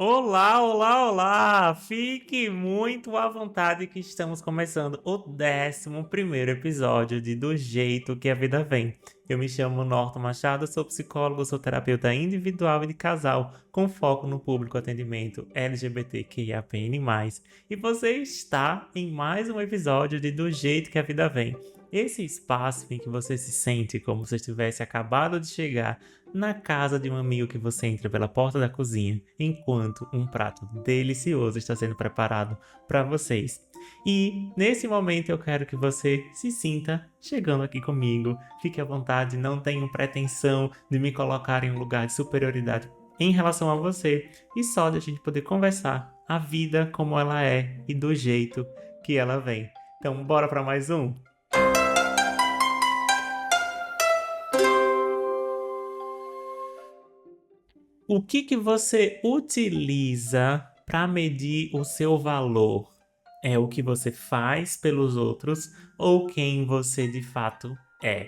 Olá, olá, olá! Fique muito à vontade que estamos começando o 11º episódio de Do Jeito que a Vida Vem. Eu me chamo Norton Machado, sou psicólogo, sou terapeuta individual e de casal, com foco no público atendimento LGBTQIAPN+. E você está em mais um episódio de Do Jeito que a Vida Vem. Esse espaço em que você se sente como se estivesse acabado de chegar na casa de um amigo que você entra pela porta da cozinha, enquanto um prato delicioso está sendo preparado para vocês. E nesse momento eu quero que você se sinta chegando aqui comigo, fique à vontade, não tenho pretensão de me colocar em um lugar de superioridade em relação a você, e só de a gente poder conversar a vida como ela é e do jeito que ela vem. Então bora para mais um? O que você utiliza para medir o seu valor? É o que você faz pelos outros ou quem você de fato é?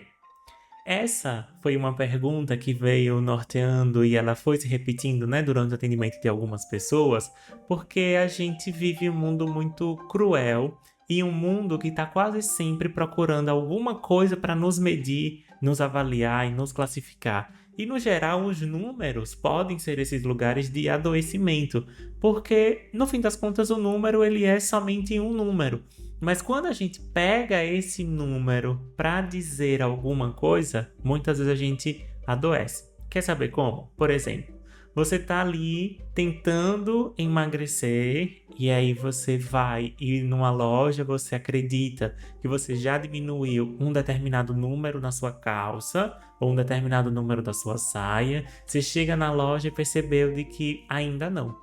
Essa foi uma pergunta que veio norteando e ela foi se repetindo, durante o atendimento de algumas pessoas, porque a gente vive um mundo muito cruel e um mundo que está quase sempre procurando alguma coisa para nos medir, nos avaliar e nos classificar. E, no geral, os números podem ser esses lugares de adoecimento, porque, no fim das contas, o número ele é somente um número. Mas quando a gente pega esse número para dizer alguma coisa, muitas vezes a gente adoece. Quer saber como? Por exemplo, você tá ali tentando emagrecer e aí você vai ir numa loja, você acredita que você já diminuiu um determinado número na sua calça ou um determinado número da sua saia. Você chega na loja e percebeu de que ainda não.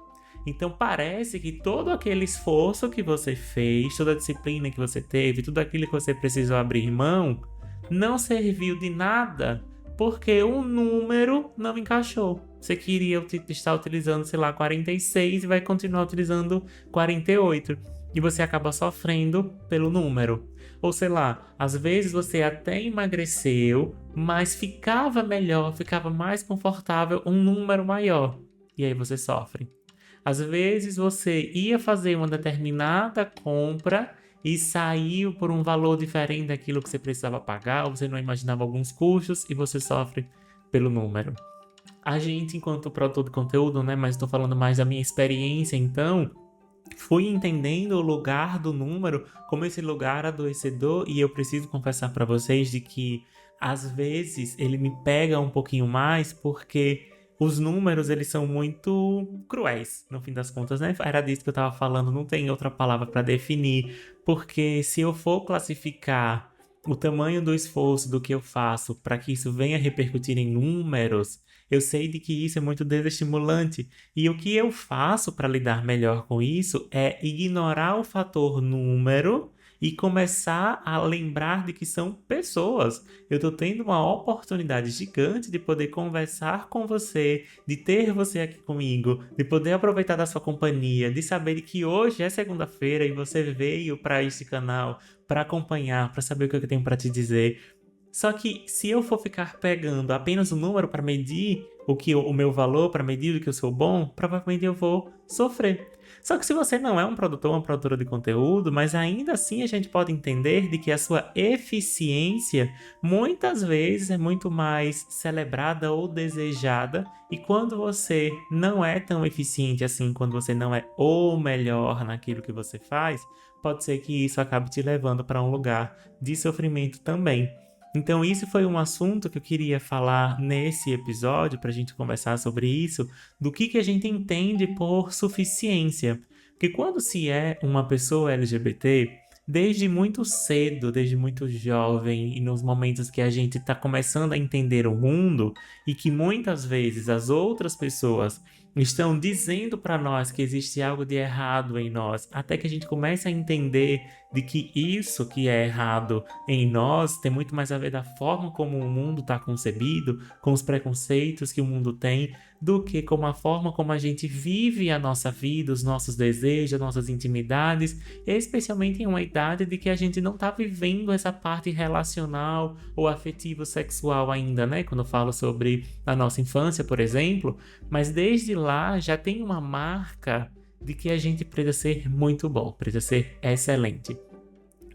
Então parece que todo aquele esforço que você fez, toda a disciplina que você teve, tudo aquilo que você precisou abrir mão, não serviu de nada porque o número não encaixou. Você queria estar utilizando, 46 e vai continuar utilizando 48. E você acaba sofrendo pelo número. Ou às vezes você até emagreceu, mas ficava melhor, ficava mais confortável um número maior. E aí você sofre. Às vezes você ia fazer uma determinada compra e saiu por um valor diferente daquilo que você precisava pagar, ou você não imaginava alguns custos e você sofre pelo número. A gente, enquanto produtor de conteúdo, mas estou falando mais da minha experiência, então, fui entendendo o lugar do número como esse lugar adoecedor, e eu preciso confessar para vocês de que, às vezes, ele me pega um pouquinho mais porque os números, eles são muito cruéis, no fim das contas, Era disso que eu tava falando, não tem outra palavra para definir, porque se eu for classificar o tamanho do esforço do que eu faço para que isso venha repercutir em números, eu sei de que isso é muito desestimulante. E o que eu faço para lidar melhor com isso é ignorar o fator número e começar a lembrar de que são pessoas. Eu estou tendo uma oportunidade gigante de poder conversar com você, de ter você aqui comigo, de poder aproveitar da sua companhia, de saber de que hoje é segunda-feira e você veio para este canal para acompanhar, para saber o que eu tenho para te dizer. Só que se eu for ficar pegando apenas um número para medir o meu valor, para medir o que eu sou bom, provavelmente eu vou sofrer. Só que se você não é um produtor ou uma produtora de conteúdo, mas ainda assim a gente pode entender de que a sua eficiência muitas vezes é muito mais celebrada ou desejada, e quando você não é tão eficiente assim, quando você não é o melhor naquilo que você faz, pode ser que isso acabe te levando para um lugar de sofrimento também. Então isso foi um assunto que eu queria falar nesse episódio, para a gente conversar sobre isso, do que a gente entende por suficiência. Porque quando se é uma pessoa LGBT, desde muito cedo, desde muito jovem, e nos momentos que a gente está começando a entender o mundo, e que muitas vezes as outras pessoas estão dizendo para nós que existe algo de errado em nós, até que a gente comece a entender de que isso que é errado em nós tem muito mais a ver da forma como o mundo está concebido, com os preconceitos que o mundo tem, do que com a forma como a gente vive a nossa vida, os nossos desejos, as nossas intimidades, especialmente em uma idade de que a gente não está vivendo essa parte relacional ou afetivo-sexual ainda, Quando eu falo sobre a nossa infância, por exemplo, mas desde lá já tem uma marca de que a gente precisa ser muito bom, precisa ser excelente.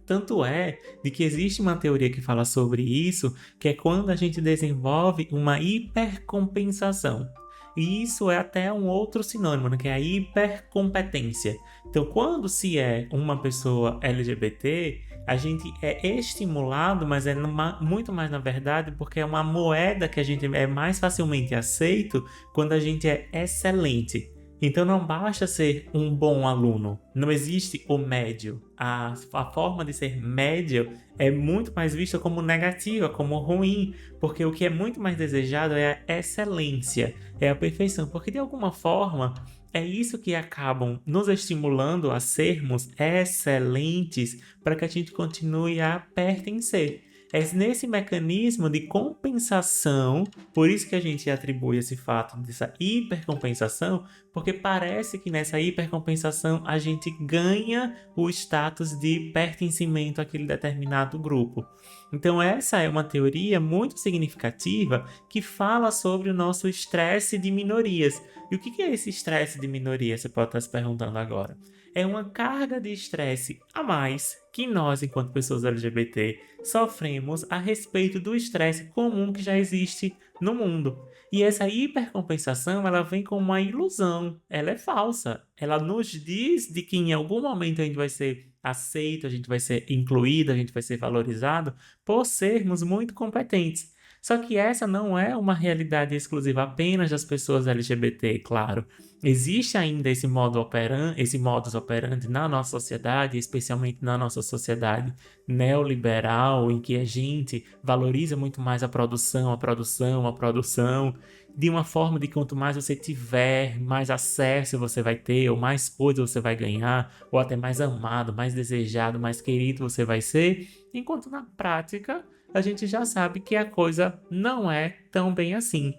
Tanto é de que existe uma teoria que fala sobre isso, que é quando a gente desenvolve uma hipercompensação. E isso é até um outro sinônimo, né, que é a hipercompetência. Então, quando se é uma pessoa LGBT, a gente é estimulado, mas é muito mais na verdade, porque é uma moeda que a gente é mais facilmente aceito quando a gente é excelente. Então não basta ser um bom aluno, não existe o médio. A forma de ser médio é muito mais vista como negativa, como ruim, porque o que é muito mais desejado é a excelência, é a perfeição, porque de alguma forma é isso que acabam nos estimulando a sermos excelentes para que a gente continue a pertencer. É nesse mecanismo de compensação, por isso que a gente atribui esse fato dessa hipercompensação, porque parece que nessa hipercompensação a gente ganha o status de pertencimento àquele determinado grupo. Então essa é uma teoria muito significativa que fala sobre o nosso estresse de minorias. E o que é esse estresse de minoria? Você pode estar se perguntando agora. É uma carga de estresse a mais que nós, enquanto pessoas LGBT, sofremos a respeito do estresse comum que já existe no mundo. E essa hipercompensação, ela vem com uma ilusão, ela é falsa. Ela nos diz de que em algum momento a gente vai ser aceito, a gente vai ser incluído, a gente vai ser valorizado por sermos muito competentes. Só que essa não é uma realidade exclusiva apenas das pessoas LGBT, claro. Existe ainda esse modus operandi na nossa sociedade, especialmente na nossa sociedade neoliberal, em que a gente valoriza muito mais a produção, de uma forma de quanto mais você tiver, mais acesso você vai ter, ou mais coisas você vai ganhar, ou até mais amado, mais desejado, mais querido você vai ser, enquanto na prática a gente já sabe que a coisa não é tão bem assim.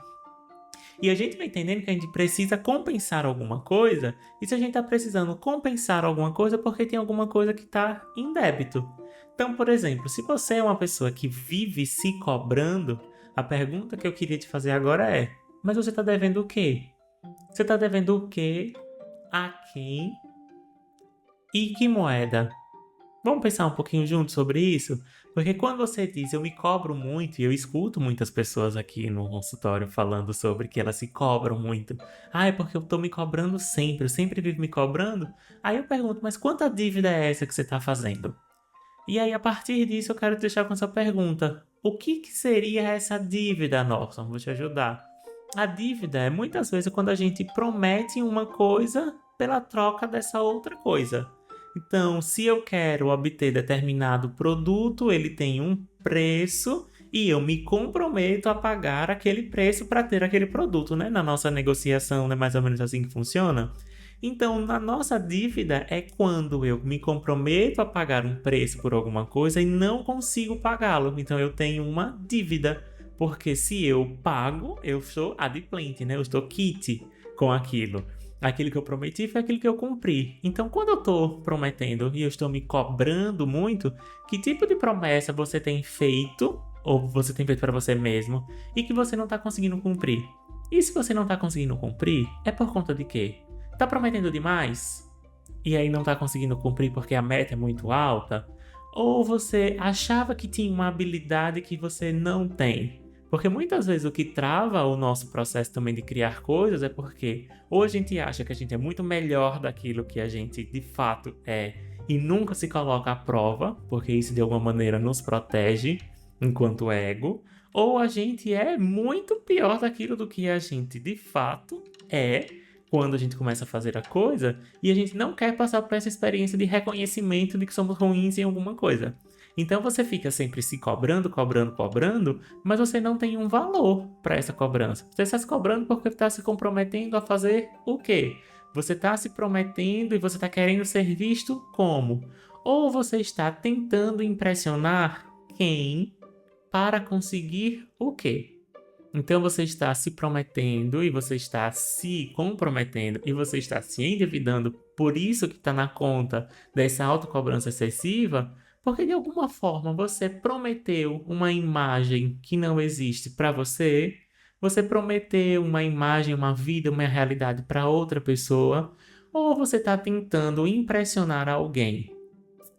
E a gente vai entendendo que a gente precisa compensar alguma coisa, e se a gente está precisando compensar alguma coisa, porque tem alguma coisa que está em débito. Então, por exemplo, se você é uma pessoa que vive se cobrando, a pergunta que eu queria te fazer agora é: mas você está devendo o quê? Você está devendo o quê? A quem? E que moeda? Vamos pensar um pouquinho juntos sobre isso? Porque quando você diz eu me cobro muito, e eu escuto muitas pessoas aqui no consultório falando sobre que elas se cobram muito. Ah, é porque eu tô me cobrando sempre, eu sempre vivo me cobrando. Aí eu pergunto, mas quanta dívida é essa que você tá fazendo? E aí, a partir disso, eu quero te deixar com essa pergunta. O que seria essa dívida, Norton? Vou te ajudar. A dívida é muitas vezes quando a gente promete uma coisa pela troca dessa outra coisa. Então, se eu quero obter determinado produto, ele tem um preço e eu me comprometo a pagar aquele preço para ter aquele produto, né? Na nossa negociação, é mais ou menos assim que funciona. Então, na nossa dívida é quando eu me comprometo a pagar um preço por alguma coisa e não consigo pagá-lo. Então, eu tenho uma dívida. Porque se eu pago, eu sou adimplente, né? Eu estou quite com aquilo. Aquilo que eu prometi foi aquilo que eu cumpri. Então, quando eu estou prometendo e eu estou me cobrando muito, que tipo de promessa você tem feito, ou você tem feito para você mesmo, e que você não está conseguindo cumprir? E se você não está conseguindo cumprir, é por conta de quê? Tá prometendo demais? E aí não está conseguindo cumprir porque a meta é muito alta? Ou você achava que tinha uma habilidade que você não tem? Porque muitas vezes o que trava o nosso processo também de criar coisas é porque ou a gente acha que a gente é muito melhor daquilo que a gente de fato é e nunca se coloca à prova, porque isso de alguma maneira nos protege enquanto ego, ou a gente é muito pior daquilo do que a gente de fato é quando a gente começa a fazer a coisa e a gente não quer passar por essa experiência de reconhecimento de que somos ruins em alguma coisa. Então você fica sempre se cobrando, mas você não tem um valor para essa cobrança. Você está se cobrando porque está se comprometendo a fazer o quê? Você está se prometendo e você está querendo ser visto como? Ou você está tentando impressionar quem para conseguir o quê? Então você está se prometendo e você está se comprometendo e você está se endividando, por isso que está na conta dessa autocobrança excessiva, porque de alguma forma você prometeu uma imagem que não existe para você, Você prometer uma imagem, uma vida, uma realidade para outra pessoa, ou você está tentando impressionar alguém?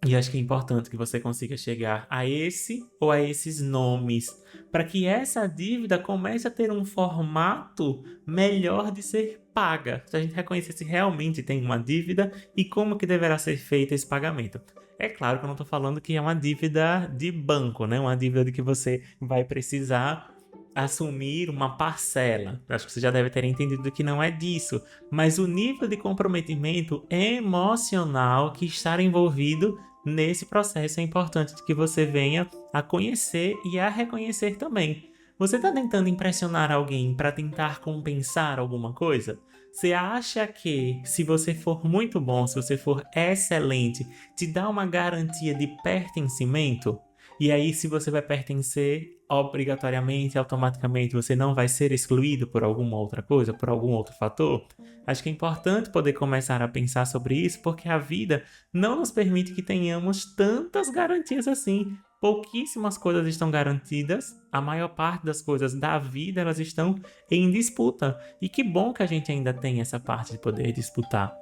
E acho que é importante que você consiga chegar a esse ou a esses nomes, para que essa dívida comece a ter um formato melhor de ser paga. Se a gente reconhecer se realmente tem uma dívida e como que deverá ser feito esse pagamento. É claro que eu não estou falando que é uma dívida de banco, né? Uma dívida de que você vai precisar assumir uma parcela. Acho que você já deve ter entendido que não é disso, mas o nível de comprometimento emocional que está envolvido nesse processo é importante que você venha a conhecer e a reconhecer também. Você está tentando impressionar alguém para tentar compensar alguma coisa? Você acha que, se você for muito bom, se você for excelente, te dá uma garantia de pertencimento? E aí, se você vai pertencer, obrigatoriamente, automaticamente, você não vai ser excluído por alguma outra coisa, por algum outro fator? Acho que é importante poder começar a pensar sobre isso, porque a vida não nos permite que tenhamos tantas garantias assim. Pouquíssimas coisas estão garantidas, a maior parte das coisas da vida elas estão em disputa. E que bom que a gente ainda tem essa parte de poder disputar.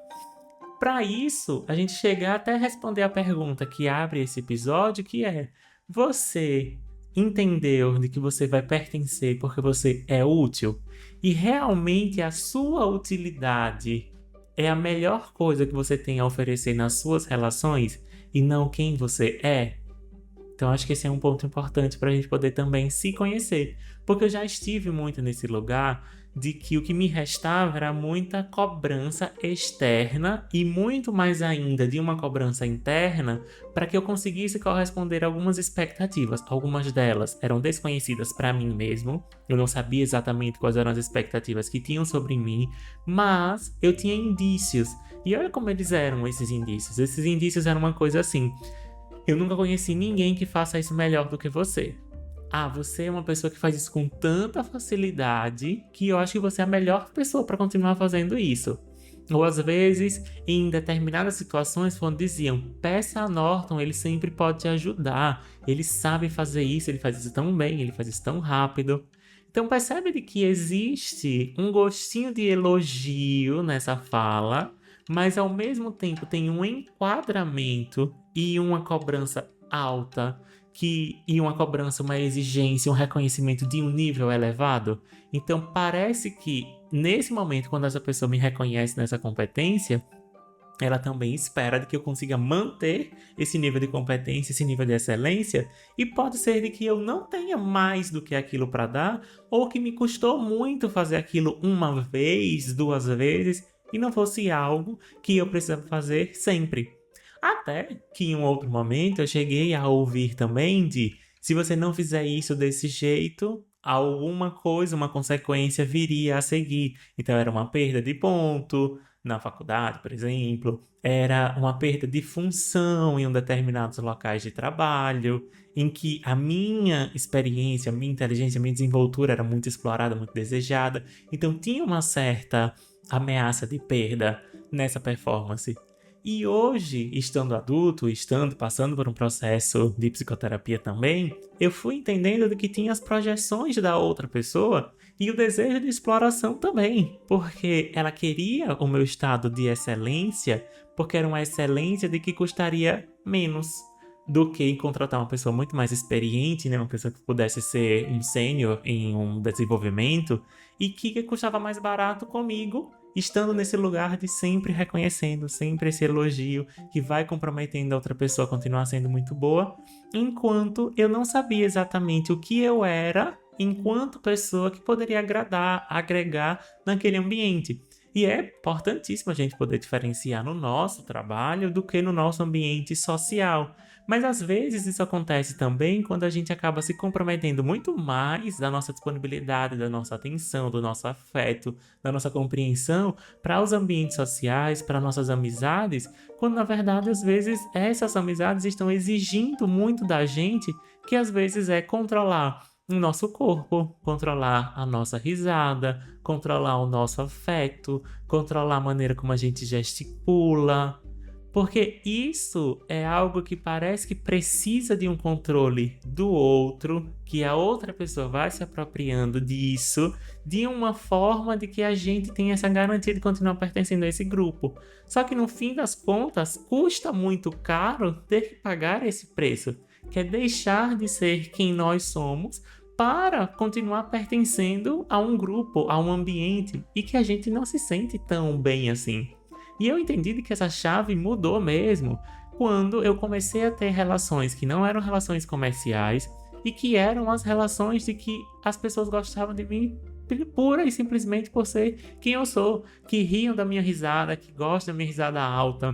Para isso, a gente chegar até responder a pergunta que abre esse episódio, que é: você entendeu de que você vai pertencer porque você é útil? E realmente a sua utilidade é a melhor coisa que você tem a oferecer nas suas relações e não quem você é? Então acho que esse é um ponto importante para a gente poder também se conhecer. Porque eu já estive muito nesse lugar de que o que me restava era muita cobrança externa e muito mais ainda de uma cobrança interna para que eu conseguisse corresponder a algumas expectativas. Algumas delas eram desconhecidas para mim mesmo, eu não sabia exatamente quais eram as expectativas que tinham sobre mim, mas eu tinha indícios. E olha como eles eram esses indícios. Esses indícios eram uma coisa assim: eu nunca conheci ninguém que faça isso melhor do que você. Ah, você é uma pessoa que faz isso com tanta facilidade que eu acho que você é a melhor pessoa para continuar fazendo isso. Ou às vezes, em determinadas situações, quando diziam: peça a Norton, ele sempre pode te ajudar. Ele sabe fazer isso, ele faz isso tão bem, ele faz isso tão rápido. Então percebe de que existe um gostinho de elogio nessa fala, mas ao mesmo tempo tem um enquadramento e uma cobrança alta, e uma cobrança, uma exigência, um reconhecimento de um nível elevado. Então parece que nesse momento, quando essa pessoa me reconhece nessa competência, ela também espera de que eu consiga manter esse nível de competência, esse nível de excelência, e pode ser de que eu não tenha mais do que aquilo para dar, ou que me custou muito fazer aquilo uma vez, duas vezes, e não fosse algo que eu precisava fazer sempre. Até que em um outro momento eu cheguei a ouvir também de: se você não fizer isso desse jeito, alguma coisa, uma consequência viria a seguir. Então era uma perda de ponto na faculdade, por exemplo, era uma perda de função em um determinados locais de trabalho, em que a minha experiência, a minha inteligência, a minha desenvoltura era muito explorada, muito desejada. Então tinha uma certa ameaça de perda nessa performance. E hoje, estando adulto, passando por um processo de psicoterapia também, eu fui entendendo de que tinha as projeções da outra pessoa e o desejo de exploração também, porque ela queria o meu estado de excelência, porque era uma excelência de que custaria menos do que contratar uma pessoa muito mais experiente, né? Uma pessoa que pudesse ser um sênior em um desenvolvimento e que custava mais barato comigo, estando nesse lugar de sempre reconhecendo, sempre esse elogio que vai comprometendo a outra pessoa a continuar sendo muito boa, enquanto eu não sabia exatamente o que eu era enquanto pessoa que poderia agradar, agregar naquele ambiente. E é importantíssimo a gente poder diferenciar no nosso trabalho do que no nosso ambiente social. Mas às vezes isso acontece também quando a gente acaba se comprometendo muito mais da nossa disponibilidade, da nossa atenção, do nosso afeto, da nossa compreensão para os ambientes sociais, para nossas amizades, quando na verdade às vezes essas amizades estão exigindo muito da gente, que às vezes é controlar o nosso corpo, controlar a nossa risada, controlar o nosso afeto, controlar a maneira como a gente gesticula. Porque isso é algo que parece que precisa de um controle do outro, que a outra pessoa vai se apropriando disso, de uma forma de que a gente tenha essa garantia de continuar pertencendo a esse grupo. Só que no fim das contas, custa muito caro ter que pagar esse preço, que é deixar de ser quem nós somos para continuar pertencendo a um grupo, a um ambiente, e que a gente não se sente tão bem assim. E eu entendi que essa chave mudou mesmo quando eu comecei a ter relações que não eram relações comerciais e que eram as relações de que as pessoas gostavam de mim pura e simplesmente por ser quem eu sou, que riam da minha risada, que gostam da minha risada alta,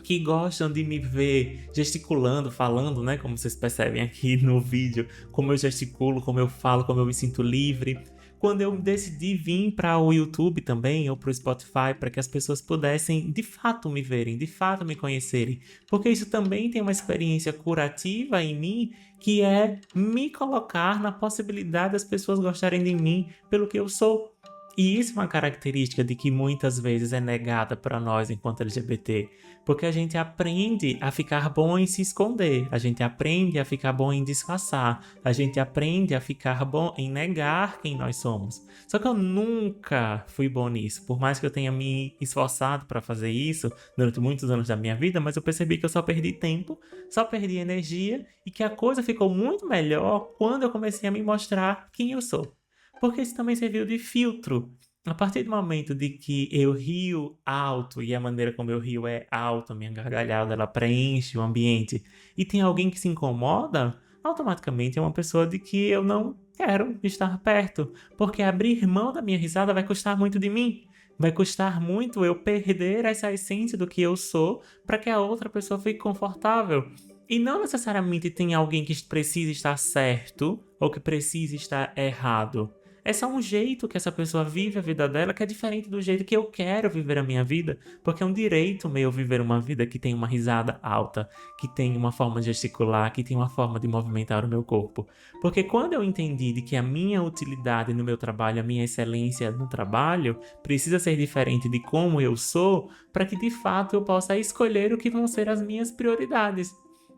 que gostam de me ver gesticulando, falando, né? Como vocês percebem aqui no vídeo, como eu gesticulo, como eu falo, como eu me sinto livre. Quando eu decidi vir para o YouTube também, ou para o Spotify, para que as pessoas pudessem de fato me verem, de fato me conhecerem. Porque isso também tem uma experiência curativa em mim, que é me colocar na possibilidade das pessoas gostarem de mim pelo que eu sou. E isso é uma característica de que muitas vezes é negada para nós enquanto LGBT, porque a gente aprende a ficar bom em se esconder, a gente aprende a ficar bom em disfarçar, a gente aprende a ficar bom em negar quem nós somos. Só que eu nunca fui bom nisso, por mais que eu tenha me esforçado para fazer isso durante muitos anos da minha vida, mas eu percebi que eu só perdi tempo, só perdi energia e que a coisa ficou muito melhor quando eu comecei a me mostrar quem eu sou. Porque isso também serviu de filtro. A partir do momento de que eu rio alto, e a maneira como eu rio é alta, a minha gargalhada ela preenche o ambiente, e tem alguém que se incomoda, automaticamente é uma pessoa de que eu não quero estar perto. Porque abrir mão da minha risada vai custar muito de mim. Vai custar muito eu perder essa essência do que eu sou para que a outra pessoa fique confortável. E não necessariamente tem alguém que precisa estar certo ou que precisa estar errado. É só um jeito que essa pessoa vive a vida dela que é diferente do jeito que eu quero viver a minha vida, porque é um direito meu viver uma vida que tem uma risada alta, que tem uma forma de gesticular, que tem uma forma de movimentar o meu corpo. Porque quando eu entendi de que a minha utilidade no meu trabalho, a minha excelência no trabalho, precisa ser diferente de como eu sou, para que de fato eu possa escolher o que vão ser as minhas prioridades.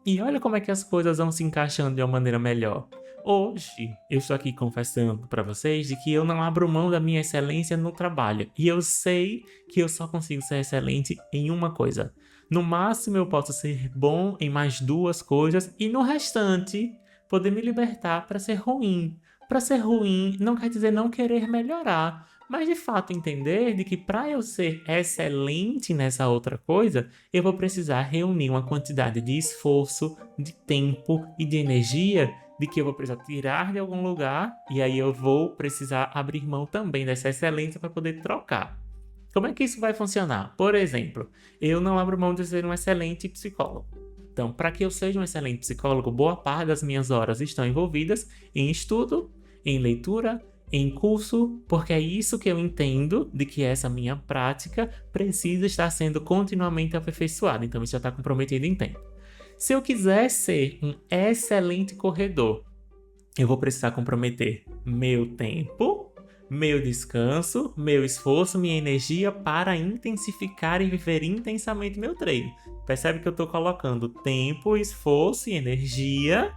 E olha como é que as coisas vão se encaixando de uma maneira melhor. Hoje, eu estou aqui confessando para vocês de que eu não abro mão da minha excelência no trabalho. E eu sei que eu só consigo ser excelente em uma coisa. No máximo, eu posso ser bom em mais 2 coisas e no restante, poder me libertar para ser ruim. Para ser ruim não quer dizer não querer melhorar, mas de fato entender de que para eu ser excelente nessa outra coisa, eu vou precisar reunir uma quantidade de esforço, de tempo e de energia de que eu vou precisar tirar de algum lugar e aí eu vou precisar abrir mão também dessa excelência para poder trocar. Como é que isso vai funcionar? Por exemplo, eu não abro mão de ser um excelente psicólogo. Então, para que eu seja um excelente psicólogo, boa parte das minhas horas estão envolvidas em estudo, em leitura, em curso, porque é isso que eu entendo de que essa minha prática precisa estar sendo continuamente aperfeiçoada. Então, isso já está comprometido em tempo. Se eu quiser ser um excelente corredor, eu vou precisar comprometer meu tempo, meu descanso, meu esforço, minha energia para intensificar e viver intensamente meu treino. Percebe que eu estou colocando tempo, esforço e energia.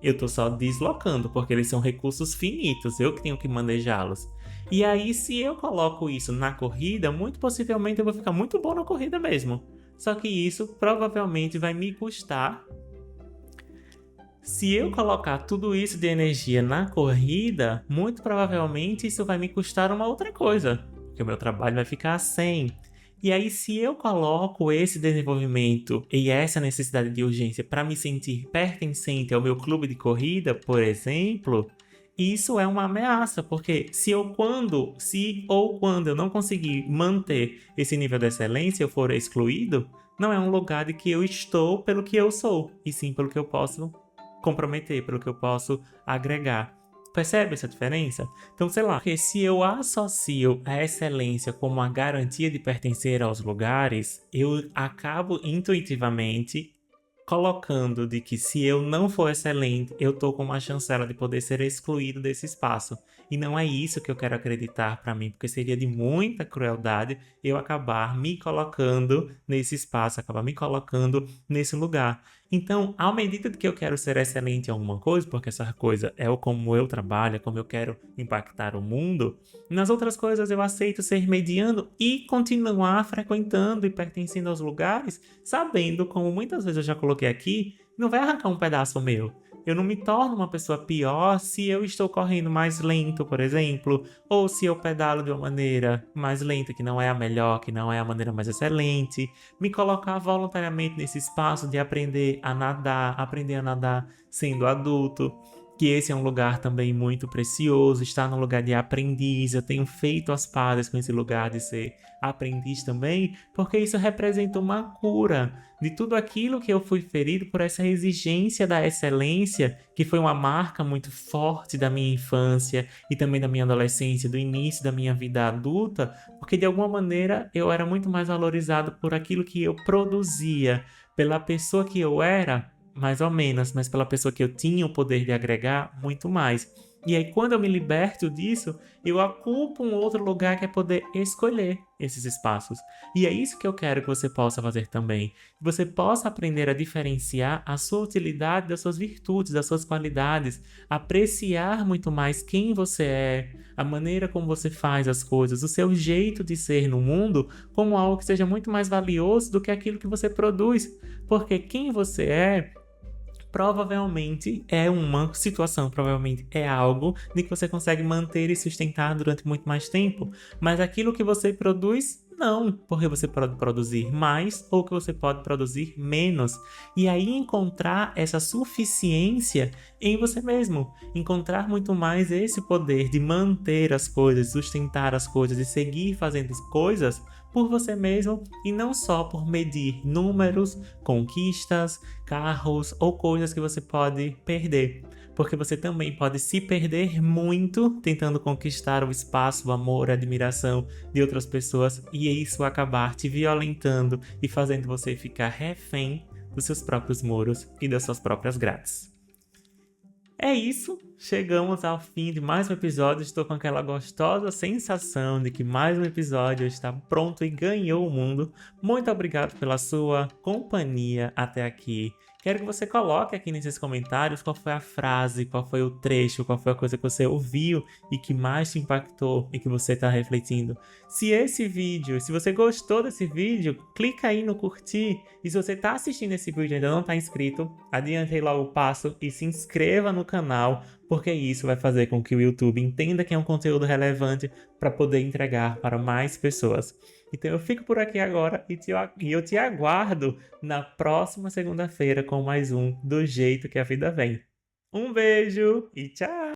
Eu estou só deslocando, porque eles são recursos finitos, eu que tenho que manejá-los. E aí, se eu coloco isso na corrida, muito possivelmente eu vou ficar muito bom na corrida mesmo. Só que isso provavelmente vai me custar. Se eu colocar tudo isso de energia na corrida, muito provavelmente isso vai me custar uma outra coisa, porque o meu trabalho vai ficar sem. E aí, se eu coloco esse desenvolvimento e essa necessidade de urgência para me sentir pertencente ao meu clube de corrida, por exemplo, isso é uma ameaça, porque se ou quando eu não conseguir manter esse nível de excelência, eu for excluído, não é um lugar de que eu estou pelo que eu sou, e sim pelo que eu posso comprometer, pelo que eu posso agregar. Percebe essa diferença? Então, sei lá, porque se eu associo a excelência como a garantia de pertencer aos lugares, eu acabo intuitivamente colocando de que se eu não for excelente, eu tô com uma chancela de poder ser excluído desse espaço. E não é isso que eu quero acreditar para mim, porque seria de muita crueldade eu acabar me colocando nesse espaço, acabar me colocando nesse lugar. Então, à medida que eu quero ser excelente em alguma coisa, porque essa coisa é o como eu trabalho, é como eu quero impactar o mundo, nas outras coisas eu aceito ser mediano e continuar frequentando e pertencendo aos lugares, sabendo, como muitas vezes eu já coloquei aqui, não vai arrancar um pedaço meu. Eu não me torno uma pessoa pior se eu estou correndo mais lento, por exemplo, ou se eu pedalo de uma maneira mais lenta, que não é a melhor, que não é a maneira mais excelente. Me colocar voluntariamente nesse espaço de aprender a nadar sendo adulto, que esse é um lugar também muito precioso, estar no lugar de aprendiz. Eu tenho feito as pazes com esse lugar de ser aprendiz também, porque isso representa uma cura de tudo aquilo que eu fui ferido por essa exigência da excelência, que foi uma marca muito forte da minha infância e também da minha adolescência, do início da minha vida adulta, porque de alguma maneira eu era muito mais valorizado por aquilo que eu produzia, pela pessoa que eu era, mais ou menos, mas pela pessoa que eu tinha o poder de agregar, muito mais. E aí, quando eu me liberto disso, eu ocupo um outro lugar que é poder escolher esses espaços. E é isso que eu quero que você possa fazer também. Que você possa aprender a diferenciar a sua utilidade das suas virtudes, das suas qualidades, apreciar muito mais quem você é, a maneira como você faz as coisas, o seu jeito de ser no mundo, como algo que seja muito mais valioso do que aquilo que você produz. Porque quem você é provavelmente é uma situação, provavelmente é algo de que você consegue manter e sustentar durante muito mais tempo. Mas aquilo que você produz, não, porque você pode produzir mais ou que você pode produzir menos. E aí encontrar essa suficiência em você mesmo. Encontrar muito mais esse poder de manter as coisas, sustentar as coisas e seguir fazendo as coisas por você mesmo e não só por medir números, conquistas, carros ou coisas que você pode perder. Porque você também pode se perder muito tentando conquistar o espaço, o amor, a admiração de outras pessoas e isso acabar te violentando e fazendo você ficar refém dos seus próprios muros e das suas próprias grades. É isso, chegamos ao fim de mais um episódio. Estou com aquela gostosa sensação de que mais um episódio está pronto e ganhou o mundo. Muito obrigado pela sua companhia até aqui. Quero que você coloque aqui nesses comentários qual foi a frase, qual foi o trecho, qual foi a coisa que você ouviu e que mais te impactou e que você está refletindo. Se você gostou desse vídeo, clica aí no curtir. E se você está assistindo esse vídeo e ainda não está inscrito, adiante aí logo o passo e se inscreva no canal, porque isso vai fazer com que o YouTube entenda que é um conteúdo relevante para poder entregar para mais pessoas. Então eu fico por aqui agora e eu te aguardo na próxima segunda-feira com mais um Do Jeito que a Vida Vem. Um beijo e tchau!